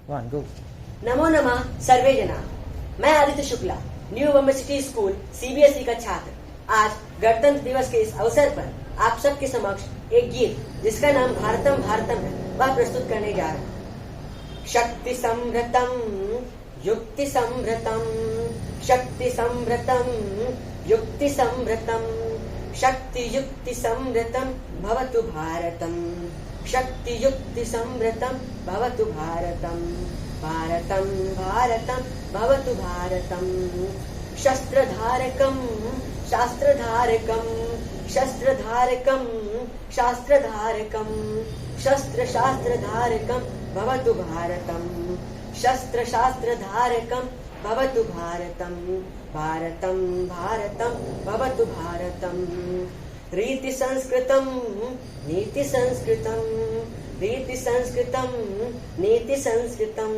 1 गो। नमो नमः सर्वे जना। मैं Aditya Shukla, new Bombay city school CBSE का छात्र आज गणतंत्र दिवस के इस अवसर पर आप सबके समक्ष एक गीत जिसका नाम भारतम भारतम है वह प्रस्तुत करने जा रहा हूँ। शक्ति समृतम युक्ति समृतम, शक्ति समृतम युक्ति समृतम, शक्ति युक्ति समृतम भवतु भारतम, शक्ति युक्ति समृतम भवतु भारतम, भारतम भारतम भवतु भारतम, शस्त्रधारकम शास्त्रधारकम, शस्त्रधारकम शास्त्रधारकम, शस्त्र शास्त्रधारकम भवतु भारतम, शस्त्र शास्त्रधारकम भवतु भारतम, भारतम भारतम भवतु भारतम। रीति संस्कृतम नीति संस्कृतम, रीति संस्कृतम नीति संस्कृतम,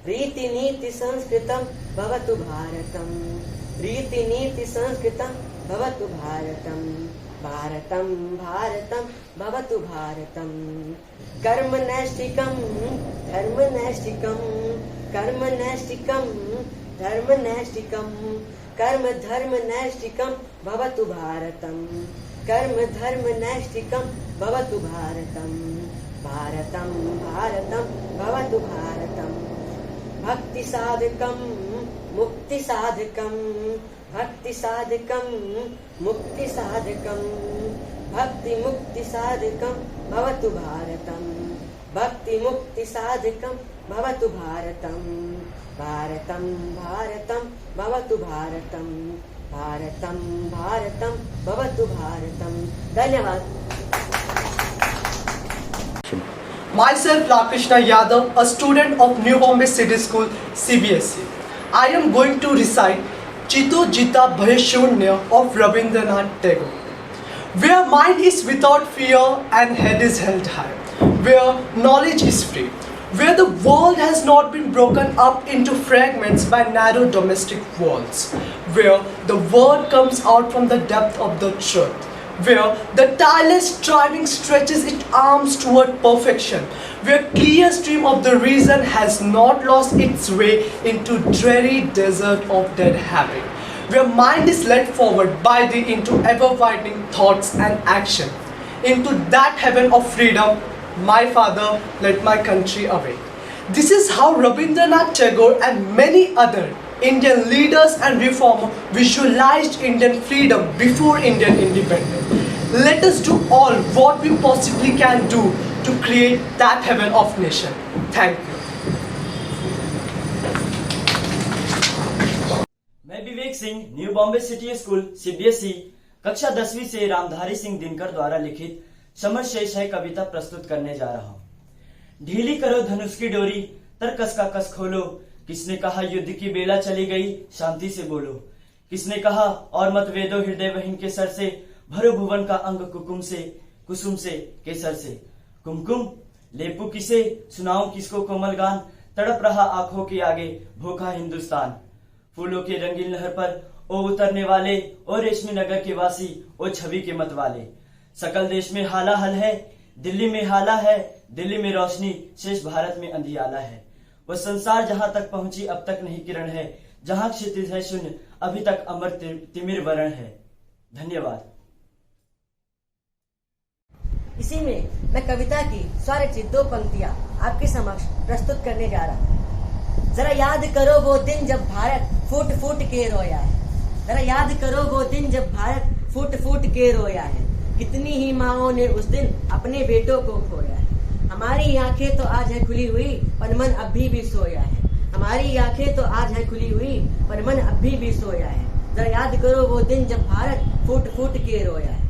रीति नीति संस्कृतम भवतु भारतम, रीति नीति संस्कृतम भवतु भारतम, भारतम भारतम भवतु भारतम। कर्म नैष्ठिकम धर्म नैष्ठिकम, कर्म नैष्ठिकम धर्म नैष्ठिकम, कर्म धर्म नैष्ठिकम भवतु भारतम, कर्म धर्म नैष्ठिकम भवतु भारतम, भारतम भारतम भवतु भारतम। भक्ति साधकम मुक्ति साधकम, भक्ति साधकम मुक्ति साधकम, भक्ति मुक्ति साधकम भवतु भारतम, भक्ति मुक्ति साधकम भवतु भारतम, भारतम भारतम भवतु भारतम, भारतम भारतम भवतु भारतम। धन्यवाद। Myself Rakrishna Yadav, a student of New Bombay City School CBSE. I am going to recite Chito Jita Bhay Shunya of Rabindranath Tagore. Where mind is without fear and head is held high, where knowledge is free, where the world has not been broken up into fragments by narrow domestic walls, where the word comes out from the depth of the truth, where the tireless striving stretches its arms toward perfection, where clear stream of the reason has not lost its way into dreary desert of dead habit, where mind is led forward by thee into ever-widening thoughts and action, into that heaven of freedom, my father led my country away. This is how Rabindranath Tagore and many other Indian leaders and reformers visualized Indian freedom before Indian independence. Let us do all what we possibly can do to create that heaven of nation. Thank you. मैं Vivek Singh, new Bombay city school CBSE कक्षा 10वीं से रामधारी सिंह दिनकर द्वारा लिखित summer शेष है कविता प्रस्तुत करने जा रहा हूँ। ढीली करो धनुष की डोरी, तरकस का कस खोलो, किसने कहा युद्ध की बेला चली गई, शांति से बोलो। किसने कहा और मत वेदो हृदय वहीन के सर से, भरो भुवन का अंग कुकुम से, कुसुम से, केसर से। कुमकुम लेपू किसे, सुनाऊं किसको कोमल गान, तड़प रहा आंखों के आगे भूखा हिंदुस्तान। फूलों के रंगीन लहर पर ओ उतरने वाले, ओ रेशमी नगर के वासी, ओ छवि के मत वाले। सकल देश में हाला हल है, दिल्ली में हाला है, दिल्ली में रोशनी, शेष भारत में अंधियाला है। वह संसार जहां तक पहुंची अब तक नहीं किरण है, जहां क्षितिज है शून्य अभी तक अमर तिमिर वरण है। धन्यवाद। इसी में मैं कविता की स्वरचित 2 पंक्तियां आपके समक्ष प्रस्तुत करने जा रहा हूँ। जरा याद करो वो दिन जब भारत फूट फूट के रोया है, जरा याद करो वो दिन जब भारत फूट फूट के रोया है। कितनी ही माँओं ने उस दिन अपने बेटों को खोया है। हमारी आंखें तो आज है खुली हुई पर मन अभी भी सोया है, हमारी आंखें तो आज है खुली हुई पर मन अभी भी सोया है। जरा याद करो वो दिन जब भारत फूट फूट के रोया है।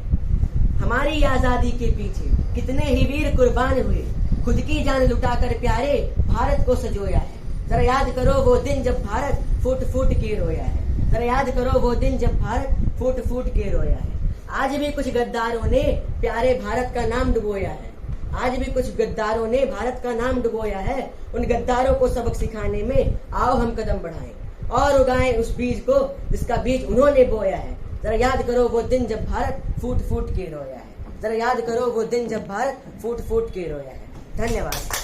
हमारी आजादी के पीछे कितने ही वीर कुर्बान हुए, खुद की जान लुटाकर प्यारे भारत को सजोया है। जरा याद करो वो दिन जब भारत फूट फूट के रोया है, जरा याद करो वो दिन जब भारत फूट फूट के रोया है। आज भी कुछ गद्दारों ने प्यारे भारत का नाम डुबोया है, आज भी कुछ गद्दारों ने भारत का नाम डुबोया है। उन गद्दारों को सबक सिखाने में आओ हम कदम बढ़ाएं और उगाएं उस बीज को जिसका बीज उन्होंने बोया है। जरा याद करो वो दिन जब भारत फूट फूट के रोया है, जरा याद करो वो दिन जब भारत फूट फूट के रोया है। धन्यवाद।